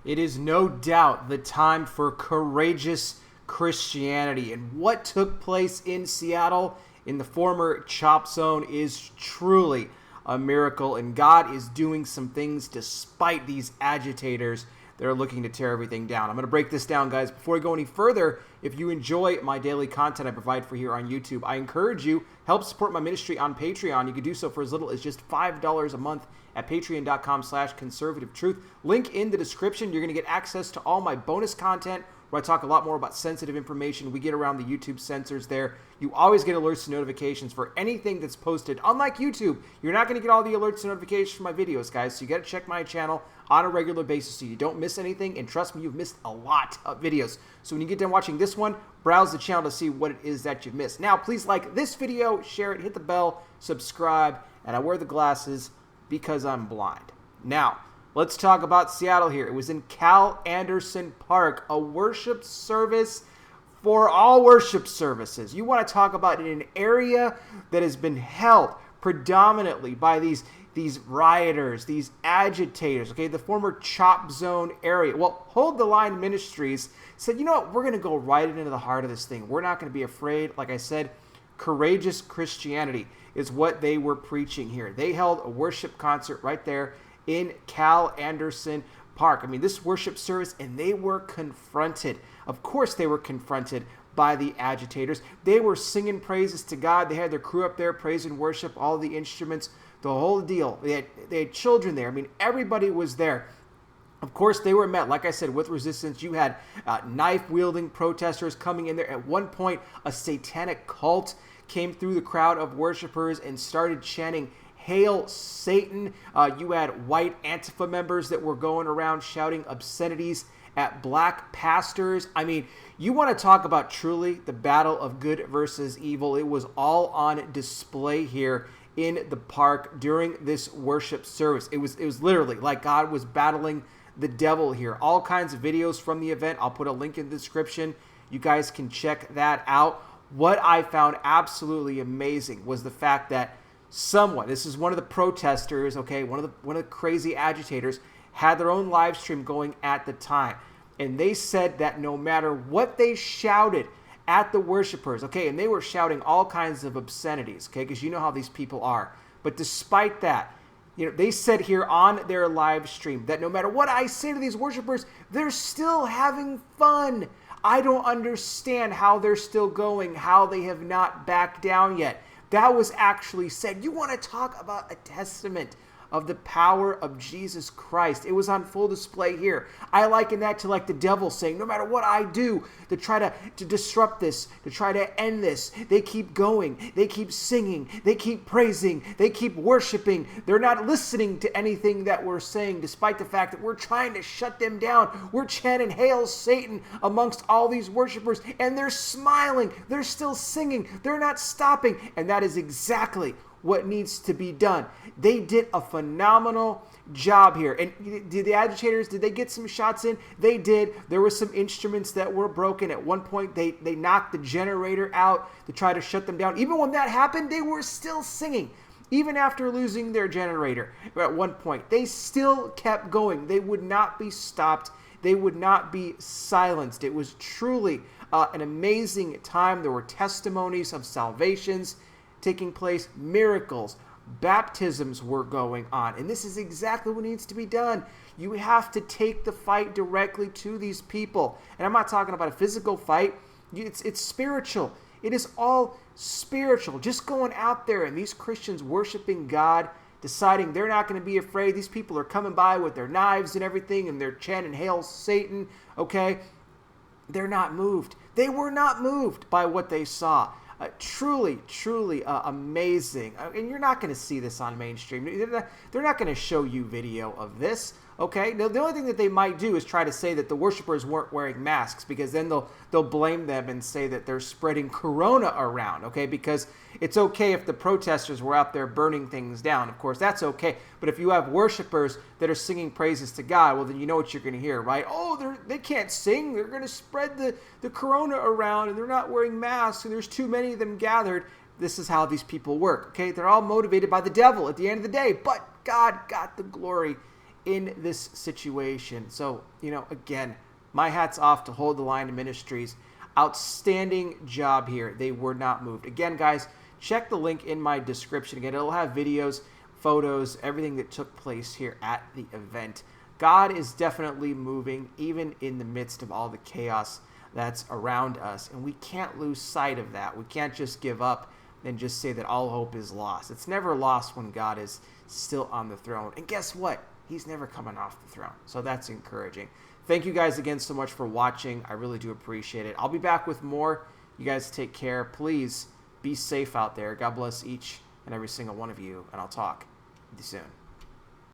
It is no doubt the time for courageous Christianity. And what took place in Seattle in the former Chop Zone is truly a miracle. And God is doing some things despite these agitators that are looking to tear everything down. I'm going to break this down, guys. Before we go any further, if you enjoy my daily content I provide for here on YouTube, I encourage you, help support my ministry on Patreon. You can do so for as little as just $5 a month at patreon.com/conservativetruth. Link in the description. You're going to get access to all my bonus content where I talk a lot more about sensitive information. We get around the YouTube censors there. You always get alerts and notifications for anything that's posted. Unlike YouTube, you're not going to get all the alerts and notifications from my videos, guys, so you got to check my channel on a regular basis so you don't miss anything, and trust me, you've missed a lot of videos. So when you get done watching this one, browse the channel to see what it is that you've missed. Now, please like this video, share it, hit the bell, subscribe, and I wear the glasses because I'm blind. Now, let's talk about Seattle here. It was in Cal Anderson Park, a worship service for all worship services. You want to talk about in an area that has been held predominantly by these rioters, these agitators, okay, the former Chop Zone area. Well, Hold the Line Ministries said, you know what, we're going to go right into the heart of this thing. We're not going to be afraid. Like I said, courageous Christianity is what they were preaching here. They held a worship concert right there in Cal Anderson Park. I mean, this worship service, and they were confronted. Of course they were confronted by the agitators. They were singing praises to God. They had their crew up there, praise and worship, all the instruments, the whole deal. They had children there. I mean, everybody was there. Of course, they were met, like I said, with resistance. You had knife-wielding protesters coming in there. At one point, a satanic cult came through the crowd of worshipers and started chanting, "Hail Satan." You had white Antifa members that were going around shouting obscenities at black pastors. I mean, you want to talk about truly the battle of good versus evil. It was all on display here in the park during this worship service. It was literally like God was battling the devil here. All kinds of videos from the event. I'll put a link in the description. You guys can check that out. What I found absolutely amazing was the fact that someone, this is one of the protesters, okay, one of the crazy agitators, had their own live stream going at the time. And they said that no matter what they shouted at the worshipers, okay, and they were shouting all kinds of obscenities, okay, because you know how these people are. But despite that, you know, they said here on their live stream that no matter what I say to these worshipers, they're still having fun. I don't understand how they're still going, how they have not backed down yet. That was actually said. You want to talk about a testament of the power of Jesus Christ. It was on full display here. I liken that to like the devil saying, no matter what I do to try to disrupt this, to try to end this, they keep going, they keep singing, they keep praising, they keep worshiping. They're not listening to anything that we're saying, despite the fact that we're trying to shut them down. We're chanting, "Hail Satan," amongst all these worshipers, and they're smiling. They're still singing. They're not stopping. And that is exactly what needs to be done. They did a phenomenal job here. And did the agitators, did they get some shots in? They did. There were some instruments that were broken. At one point, they knocked the generator out to try to shut them down. Even when that happened, they were still singing. Even after losing their generator at one point, they still kept going. They would not be stopped. They would not be silenced. It was truly an amazing time. There were testimonies of salvations taking place, miracles, baptisms were going on. And this is exactly what needs to be done. You have to take the fight directly to these people. And I'm not talking about a physical fight. It's spiritual. It is all spiritual. Just going out there and these Christians worshiping God, deciding they're not going to be afraid. These people are coming by with their knives and everything, and they're chanting, "Hail Satan," okay? They're not moved. They were not moved by what they saw. Truly amazing. And you're not going to see this on mainstream. They're not going to show you video of this. Okay, now the only thing that they might do is try to say that the worshipers weren't wearing masks, because then they'll blame them and say that they're spreading corona around, okay, because it's okay if the protesters were out there burning things down. Of course, that's okay. But if you have worshipers that are singing praises to God, well, then you know what you're going to hear, right? Oh, they can't sing. They're going to spread the corona around, and they're not wearing masks, and there's too many of them gathered. This is how these people work, okay? They're all motivated by the devil at the end of the day, but God got the glory in this situation. So, again, my hat's off to Hold the Line Ministries. Outstanding job here. They were not moved. Again, guys, check the link in my description. Again, it'll have videos, photos, everything that took place here at the event. God is definitely moving, even in the midst of all the chaos that's around us. And we can't lose sight of that. We can't just give up and just say that all hope is lost. It's never lost when God is still on the throne. And guess what? He's never coming off the throne. So that's encouraging. Thank you guys again so much for watching. I really do appreciate it. I'll be back with more. You guys take care. Please be safe out there. God bless each and every single one of you. And I'll talk with you soon.